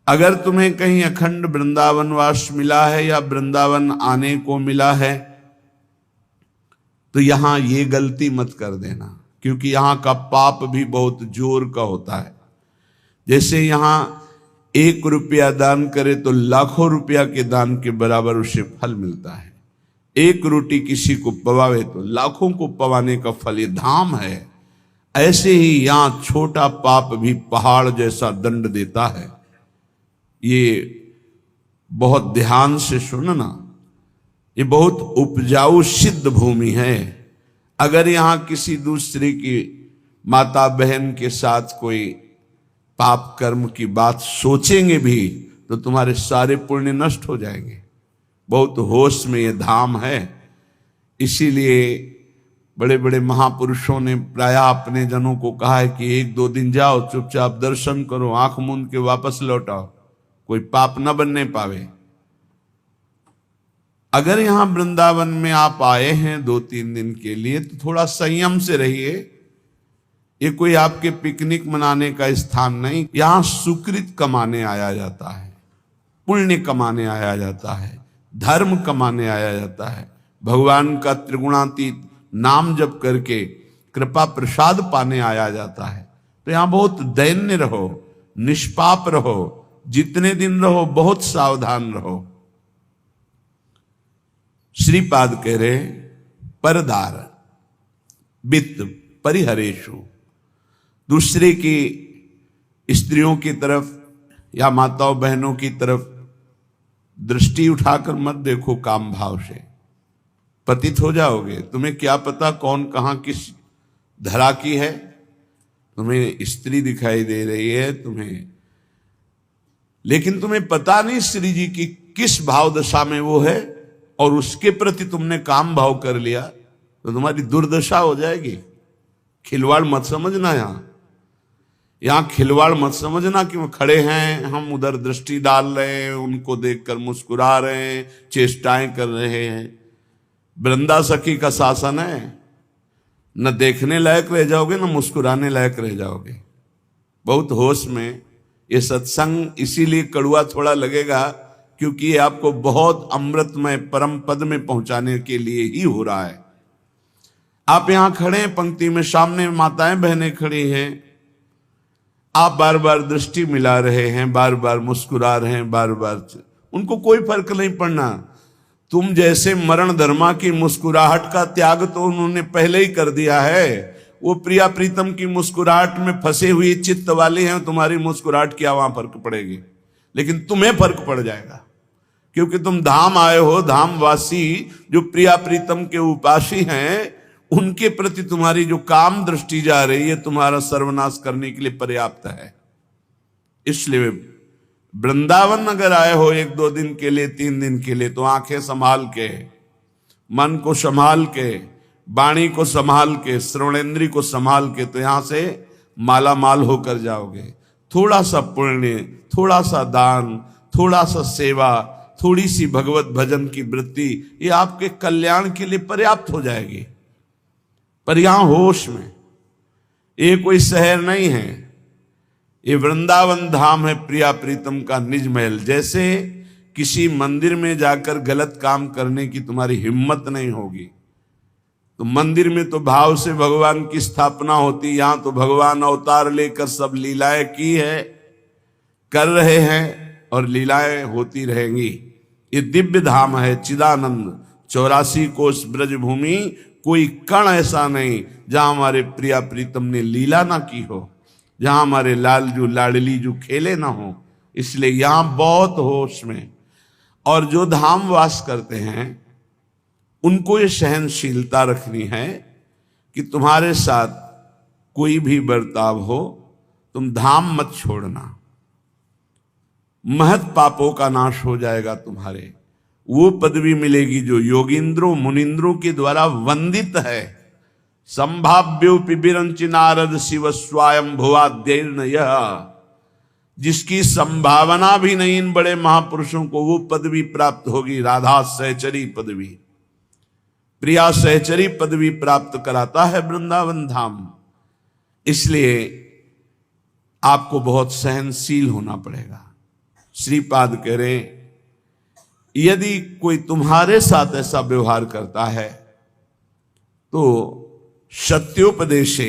अगर तुम्हें कहीं अखंड वृंदावन वास मिला है या वृंदावन आने को मिला है तो यहां ये गलती मत कर देना, क्योंकि यहां का पाप भी बहुत जोर का होता है। जैसे यहां 1 रुपया दान करे तो लाखों रुपया के दान के बराबर उसे फल मिलता है। 1 रोटी किसी को पवावे तो लाखों को पवाने का फल, ये धाम है। ऐसे ही यहां छोटा पाप भी पहाड़ जैसा दंड देता है। ये बहुत ध्यान से सुनना, ये बहुत उपजाऊ सिद्ध भूमि है। अगर यहां किसी दूसरे की माता बहन के साथ कोई पाप कर्म की बात सोचेंगे भी तो तुम्हारे सारे पुण्य नष्ट हो जाएंगे। बहुत होश में ये धाम है। इसीलिए बड़े बड़े महापुरुषों ने प्रायः अपने जनों को कहा है कि 1-2 दिन जाओ, चुपचाप दर्शन करो, आंख मूंद के वापस लौट आओ, कोई पाप न बनने पावे। अगर यहां वृंदावन में आप आए हैं 2-3 दिन के लिए तो थोड़ा संयम से रहिए। ये कोई आपके पिकनिक मनाने का स्थान नहीं। यहां सुकृत कमाने आया जाता है, पुण्य कमाने आया जाता है, धर्म कमाने आया जाता है, भगवान का त्रिगुणातीत नाम जप करके कृपा प्रसाद पाने आया जाता है। तो यहां बहुत दैन्य रहो, निष्पाप रहो, जितने दिन रहो बहुत सावधान रहो। श्रीपाद कह रहे परदार वित्त परिहरेशु, दूसरे की स्त्रियों की तरफ या माताओं बहनों की तरफ दृष्टि उठाकर मत देखो काम भाव से, पतित हो जाओगे। तुम्हें क्या पता कौन कहां किस धरा की है। तुम्हें स्त्री दिखाई दे रही है तुम्हें, लेकिन तुम्हें पता नहीं श्री जी की किस भाव दशा में वो है, और उसके प्रति तुमने काम भाव कर लिया तो तुम्हारी दुर्दशा हो जाएगी। खिलवाड़ मत समझना। यहां खिलवाड़ मत समझना कि वो खड़े हैं, हम उधर दृष्टि डाल रहे हैं, उनको देखकर मुस्कुरा रहे हैं, चेष्टाएं कर रहे हैं। वृंदा सखी का शासन है, न देखने लायक रह जाओगे न मुस्कुराने लायक रह जाओगे। बहुत होश में। ये सत्संग इसीलिए कड़वा थोड़ा लगेगा क्योंकि ये आपको बहुत अमृतमय परम पद में पहुंचाने के लिए ही हो रहा है। आप यहां खड़े हैं पंक्ति में, सामने माताएं बहनें खड़ी हैं, आप बार बार दृष्टि मिला रहे हैं, बार बार मुस्कुरा रहे हैं, बार बार, उनको कोई फर्क नहीं पड़ना। तुम जैसे मरण धर्मा की मुस्कुराहट का त्याग तो उन्होंने पहले ही कर दिया है। वो प्रिया प्रीतम की मुस्कुराहट में फंसे हुए चित्त वाले हैं, तुम्हारी मुस्कुराहट क्या वहां फर्क पड़ेगी, लेकिन तुम्हें फर्क पड़ जाएगा क्योंकि तुम धाम आए हो। धामवासी जो प्रिया प्रीतम के उपासी हैं, उनके प्रति तुम्हारी जो काम दृष्टि जा रही है तुम्हारा सर्वनाश करने के लिए पर्याप्त है। इसलिए वृंदावन अगर आए हो 1-2 दिन के लिए, 3 दिन के लिए, तो आंखें संभाल के, मन को संभाल के, वाणी को संभाल के, श्रवणेंद्री को संभाल के, तो यहां से माला माल होकर जाओगे। थोड़ा सा पुण्य, थोड़ा सा दान, थोड़ा सा सेवा, थोड़ी सी भगवत भजन की वृत्ति, ये आपके कल्याण के लिए पर्याप्त हो जाएगी। पर यहां होश में, ये कोई शहर नहीं है, ये वृंदावन धाम है, प्रिया प्रीतम का निज महल। जैसे किसी मंदिर में जाकर गलत काम करने की तुम्हारी हिम्मत नहीं होगी, तो मंदिर में तो भाव से भगवान की स्थापना होती, यहां तो भगवान अवतार लेकर सब लीलाएं की है, कर रहे हैं और लीलाएं होती रहेंगी। ये दिव्य धाम है चिदानंद। 84 कोस ब्रज भूमि, कोई कण ऐसा नहीं जहां हमारे प्रिया प्रीतम ने लीला ना की हो, जहां हमारे लालजू लाडली जो खेले ना हो। इसलिए यहां बहुत होश में। और जो धाम वास करते हैं उनको ये सहनशीलता रखनी है कि तुम्हारे साथ कोई भी बर्ताव हो, तुम धाम मत छोड़ना। महत पापों का नाश हो जाएगा तुम्हारे। वो पदवी मिलेगी जो योगींद्रों मुनिंद्रों के द्वारा वंदित है। संभाव्योपि विरंचि नारद शिव स्वयं भुवाद्यैर्न यह, जिसकी संभावना भी नहीं इन बड़े महापुरुषों को वो पदवी प्राप्त होगी। राधा सहचरी पदवी, प्रिया सहचरी पदवी प्राप्त कराता है वृंदावन धाम। इसलिए आपको बहुत सहनशील होना पड़ेगा। श्रीपाद कह रहे यदि कोई तुम्हारे साथ ऐसा व्यवहार करता है तो सत्योपदेशे,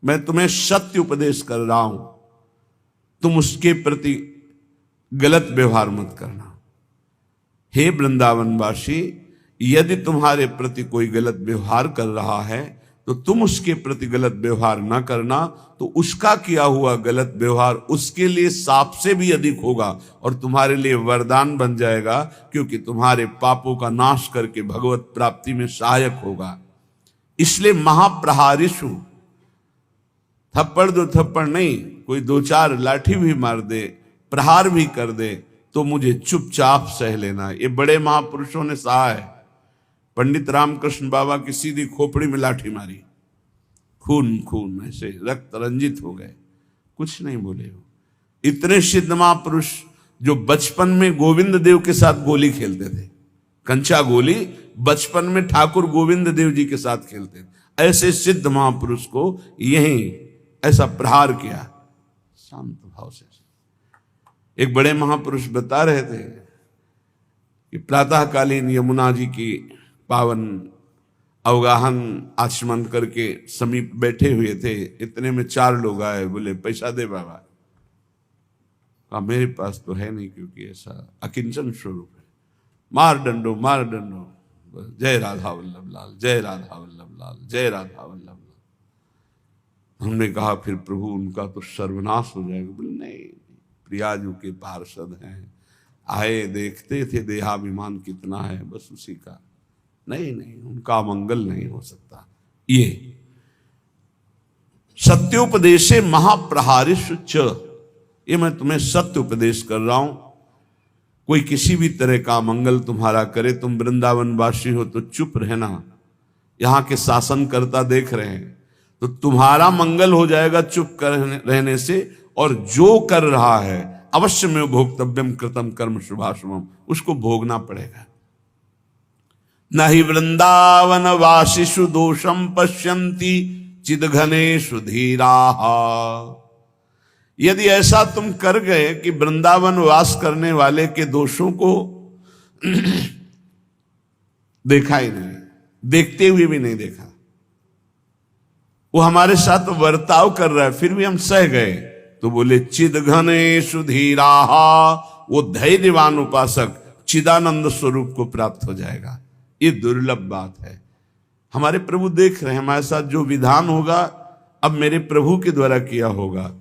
मैं तुम्हें सत्य उपदेश कर रहा हूं, तुम उसके प्रति गलत व्यवहार मत करना। हे वृंदावनवासी, यदि तुम्हारे प्रति कोई गलत व्यवहार कर रहा है तो तुम उसके प्रति गलत व्यवहार ना करना, तो उसका किया हुआ गलत व्यवहार उसके लिए साप से भी अधिक होगा और तुम्हारे लिए वरदान बन जाएगा, क्योंकि तुम्हारे पापों का नाश करके भगवत प्राप्ति में सहायक होगा। इसलिए महाप्रहारिषु, थप्पड़ दो थप्पड़ नहीं, कोई दो चार लाठी भी मार दे, प्रहार भी कर दे, तो मुझे चुपचाप सह लेना। ये बड़े महापुरुषों ने सहा है। पंडित रामकृष्ण बाबा की सीधी खोपड़ी में लाठी मारी, खून खून ऐसे रक्त रंजित हो गए, कुछ नहीं बोले हो। इतने सिद्ध महापुरुष जो बचपन में गोविंद देव के साथ गोली खेलते थे, कंचा गोली बचपन में ठाकुर गोविंद देव जी के साथ खेलते थे, ऐसे सिद्ध महापुरुष को यहीं ऐसा प्रहार किया शांत भाव से। एक बड़े महापुरुष बता रहे थे कि प्रातःकालीन यमुना जी की पावन अवगाहन आचमन करके समीप बैठे हुए थे। इतने में 4 लोग आए, बोले पैसा दे बाबा। कहा मेरे पास तो है नहीं, क्योंकि ऐसा अकिंचन स्वरूप है। मार डंडो मार डंडो, जय राधा वल्लभ लाल, जय राधा वल्लभ लाल, जय राधा वल्लभ लाल। हमने कहा फिर प्रभु उनका तो सर्वनाश हो जाएगा। बोले नहीं, प्रियाजू के पार्षद हैं, आए देखते थे देहाभिमान कितना है, बस उसी का। नहीं नहीं, उनका मंगल नहीं हो सकता। ये सत्योपदेशे महाप्रहारिषु च, ये मैं तुम्हें सत्य उपदेश कर रहा हूं। कोई किसी भी तरह का मंगल तुम्हारा करे, तुम वृंदावनवासी हो तो चुप रहना। यहां के शासनकर्ता देख रहे हैं, तो तुम्हारा मंगल हो जाएगा चुप रहने से, और जो कर रहा है अवश्य में भोक्तव्यम कृतम कर्म शुभाशुभम, उसको भोगना पड़ेगा। न हि वृंदावन वासिषु दोषम पश्यन्ति चिदघनेषु धीराः। यदि ऐसा तुम कर गए कि वृंदावन वास करने वाले के दोषों को देखा ही नहीं, देखते हुए भी नहीं देखा, वो हमारे साथ वर्ताव कर रहा है फिर भी हम सह गए, तो बोले चिदघनेषु धीराः, वो धैर्यवान उपासक चिदानंद स्वरूप को प्राप्त हो जाएगा। ये दुर्लभ बात है। हमारे प्रभु देख रहे हैं हमारे साथ जो विधान होगा अब मेरे प्रभु के द्वारा किया होगा,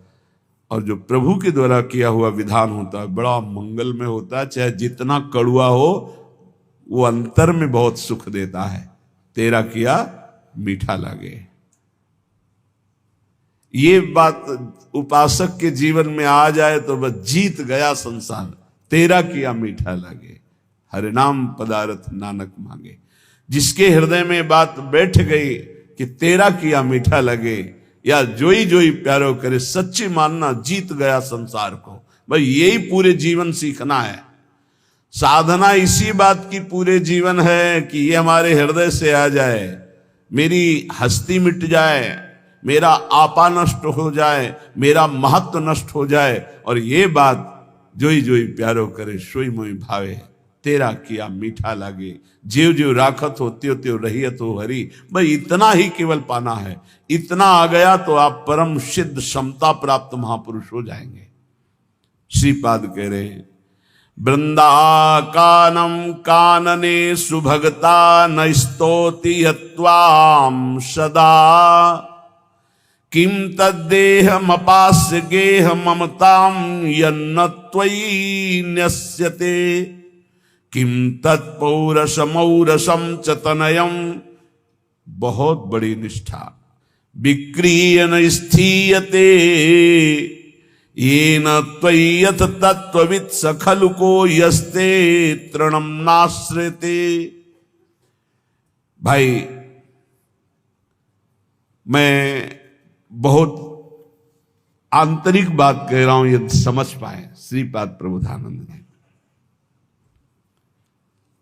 और जो प्रभु के द्वारा किया हुआ विधान होता है बड़ा मंगलमय होता है। चाहे जितना कड़ुआ हो वो अंतर में बहुत सुख देता है। तेरा किया मीठा लगे, ये बात उपासक के जीवन में आ जाए तो बस जीत गया संसार। तेरा किया मीठा लगे, हरे नाम पदारथ नानक मांगे। जिसके हृदय में बात बैठ गई कि तेरा किया मीठा लगे, या जोई जोई प्यारो करे, सच्ची मानना जीत गया संसार को। भाई यही पूरे जीवन सीखना है। साधना इसी बात की पूरे जीवन है कि ये हमारे हृदय से आ जाए, मेरी हस्ती मिट जाए, मेरा आपा नष्ट हो जाए, मेरा महत्व नष्ट हो जाए, और ये बात जोई जोई प्यारो करे सोई मोई भावे, तेरा किया मीठा लागे। जीव जीव राखत हो त्यो त्यो रहियत हो हरि। भाई इतना ही केवल पाना है। इतना आ गया तो आप परम सिद्ध समता प्राप्त महापुरुष हो जाएंगे। श्रीपाद कह रहे हैं वृंदा कानम कानने सुभगता न स्तोति यत्वाम सदा, किम तद्देहमपास्य गेह ममताम यन्न त्वयि न्यस्यते, किम तत्पौरसमौरसम च तनयम। बहुत बड़ी निष्ठा। विक्रियन स्थीयते येन त्वय्यथ तत्त्ववित् स खलु को यस्ते तृणम नाश्रयते। भाई मैं बहुत आंतरिक बात कह रहा हूं, यदि समझ पाए श्रीपाद प्रबोधानंद जी।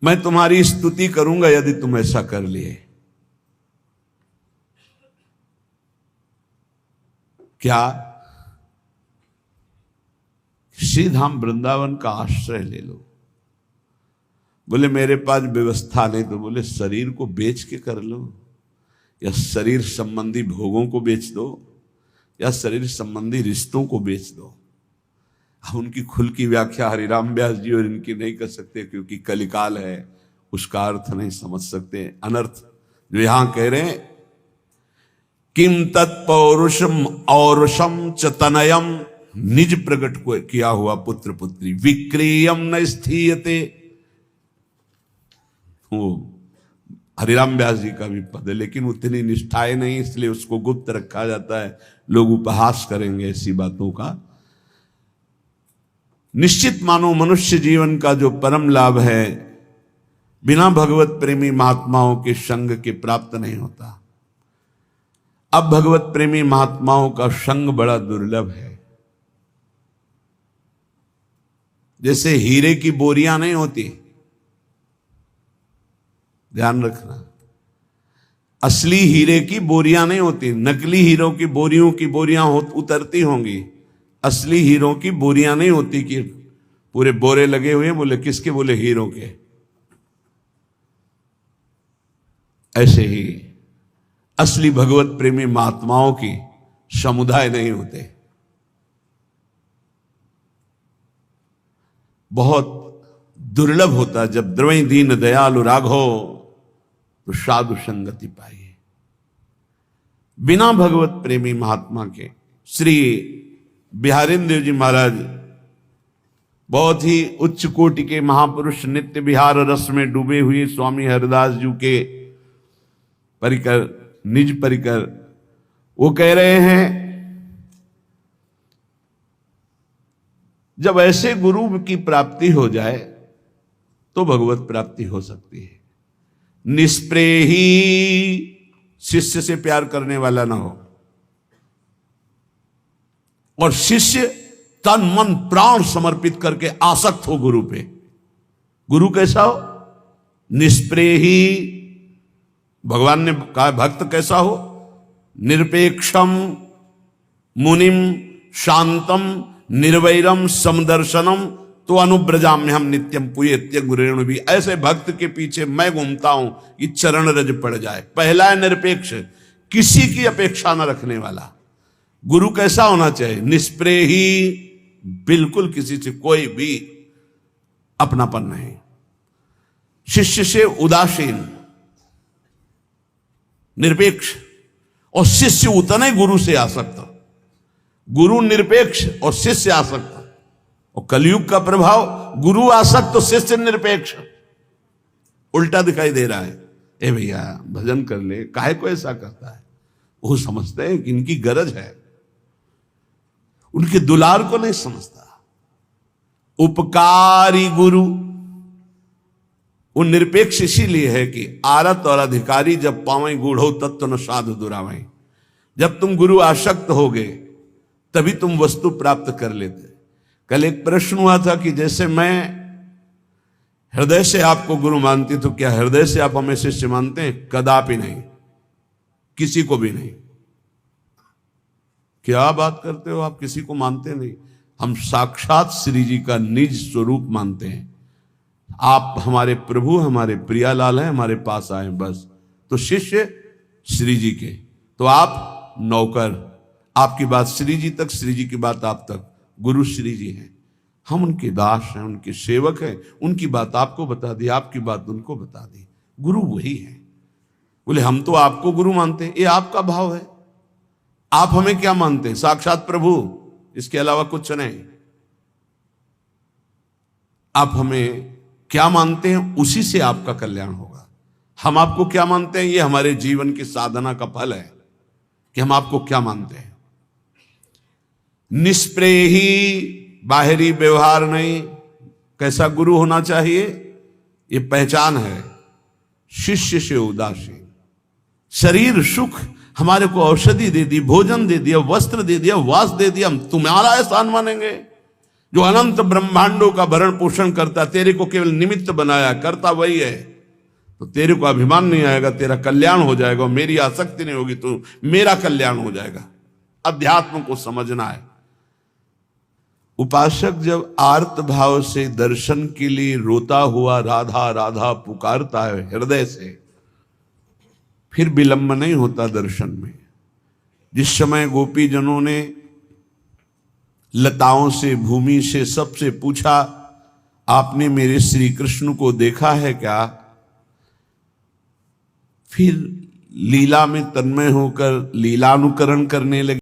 मैं तुम्हारी स्तुति करूंगा यदि तुम ऐसा कर लिए। क्या श्री धाम वृंदावन का आश्रय ले लो। बोले मेरे पास व्यवस्था नहीं, तो बोले शरीर को बेच के कर लो, या शरीर संबंधी भोगों को बेच दो, या शरीर संबंधी रिश्तों को बेच दो। हम उनकी खुल की व्याख्या हरिराम व्यास जी और इनकी नहीं कर सकते, क्योंकि कलिकाल है, उसका अर्थ नहीं समझ सकते। अनर्थ जो यहां कह रहे हैं, किम तत्पौरुषम औरुषम च तनयम, निज प्रकट को किया हुआ पुत्र पुत्री, विक्रियम न स्थीयते। वो हरिराम व्यास जी का भी पद है, लेकिन उतनी निष्ठाएं नहीं, इसलिए उसको गुप्त रखा जाता है। लोग उपहास करेंगे ऐसी बातों का। निश्चित मानो मनुष्य जीवन का जो परम लाभ है, बिना भगवत प्रेमी महात्माओं के संग के प्राप्त नहीं होता। अब भगवत प्रेमी महात्माओं का संग बड़ा दुर्लभ है। जैसे हीरे की बोरियां नहीं होती, ध्यान रखना, असली हीरे की बोरियां नहीं होती, नकली हीरों की बोरियों की बोरियां उतरती होंगी, असली हीरों की बोरियां नहीं होती कि पूरे बोरे लगे हुए। बोले किसके? बोले हीरों के। ऐसे ही असली भगवत प्रेमी महात्माओं की समुदाय नहीं होते। बहुत दुर्लभ होता जब द्रवई दीन दयालु राघो तो साधु संगति पाइए। बिना भगवत प्रेमी महात्मा के श्री बिहारेंद्र जी महाराज बहुत ही उच्च कोटि के महापुरुष, नित्य विहार रस में डूबे हुए स्वामी हरिदास जी के परिकर, निज परिकर, वो कह रहे हैं जब ऐसे गुरु की प्राप्ति हो जाए तो भगवत प्राप्ति हो सकती है। निष्प्रेही शिष्य से प्यार करने वाला ना हो, और शिष्य तन मन प्राण समर्पित करके आसक्त हो गुरु पे। गुरु कैसा हो? निष्प्रेही। भगवान ने कहा भक्त कैसा हो? निरपेक्षम मुनिम शांतम निर्वैरम समदर्शनम तो अनुब्रजाम में हम नित्यम पुयेत्य गुरेणु भी। ऐसे भक्त के पीछे मैं घूमता हूं कि चरण रज पड़ जाए। पहला है निरपेक्ष, किसी की अपेक्षा न रखने वाला। गुरु कैसा होना चाहिए? निष्प्रेही, बिल्कुल किसी से कोई भी अपनापन नहीं। शिष्य से उदासीन, निरपेक्ष, और शिष्य उतने गुरु से आसक्त। गुरु निरपेक्ष और शिष्य आसक्त। और कलयुग का प्रभाव, गुरु आसक्त तो शिष्य निरपेक्ष, उल्टा दिखाई दे रहा है। ए भैया भजन कर ले, काहे को ऐसा करता है? वो समझते हैं कि इनकी गरज है, उनके दुलार को नहीं समझता। उपकारी गुरु वो निरपेक्ष इसीलिए है कि आरत और अधिकारी जब पावे गूढ़ो तत्व न साधु दुरावे। जब तुम गुरु आसक्त होगे तभी तुम वस्तु प्राप्त कर लेते। कल एक प्रश्न हुआ था कि जैसे मैं हृदय से आपको गुरु मानती, तो क्या हृदय से आप हमें शिष्य मानते हैं? कदापि नहीं, किसी को भी नहीं। क्या बात करते हो आप? किसी को मानते नहीं। हम साक्षात श्री जी का निज स्वरूप मानते हैं। आप हमारे प्रभु, हमारे प्रियालाल हैं, हमारे पास आए बस। तो शिष्य श्री जी के, तो आप नौकर। आपकी बात श्री जी तक, श्री जी की बात आप तक। गुरु श्री जी हैं, हम उनके दास हैं, उनके सेवक हैं। उनकी बात आपको बता दी, आपकी बात उनको बता दी। गुरु वही है। बोले हम तो आपको गुरु मानते हैं। ये आपका भाव है। आप हमें क्या मानते हैं? साक्षात प्रभु, इसके अलावा कुछ नहीं। आप हमें क्या मानते हैं, उसी से आपका कल्याण होगा। हम आपको क्या मानते हैं, ये हमारे जीवन की साधना का फल है कि हम आपको क्या मानते हैं। निष्प्रेही, बाहरी व्यवहार नहीं। कैसा गुरु होना चाहिए? ये पहचान है। शिष्य से उदासीन। शरीर सुख, हमारे को औषधि दे दी, भोजन दे दिया, वस्त्र दे दिया, वास दे दिया, हम तुम्हारा एहसान मानेंगे? जो अनंत ब्रह्मांडों का भरण पोषण करता, तेरे को केवल निमित्त बनाया, करता वही है। तो तेरे को अभिमान नहीं आएगा, तेरा कल्याण हो जाएगा। मेरी आसक्ति नहीं होगी तो मेरा कल्याण हो जाएगा। अध्यात्म को समझना है। उपासक जब आर्त भाव से दर्शन के लिए रोता हुआ राधा राधा पुकारता है हृदय से, फिर विलंब नहीं होता दर्शन में। जिस समय गोपीजनों ने लताओं से, भूमि से, सबसे पूछा आपने मेरे श्री कृष्ण को देखा है क्या, फिर लीला में तन्मय होकर लीलानुकरण करने लगे।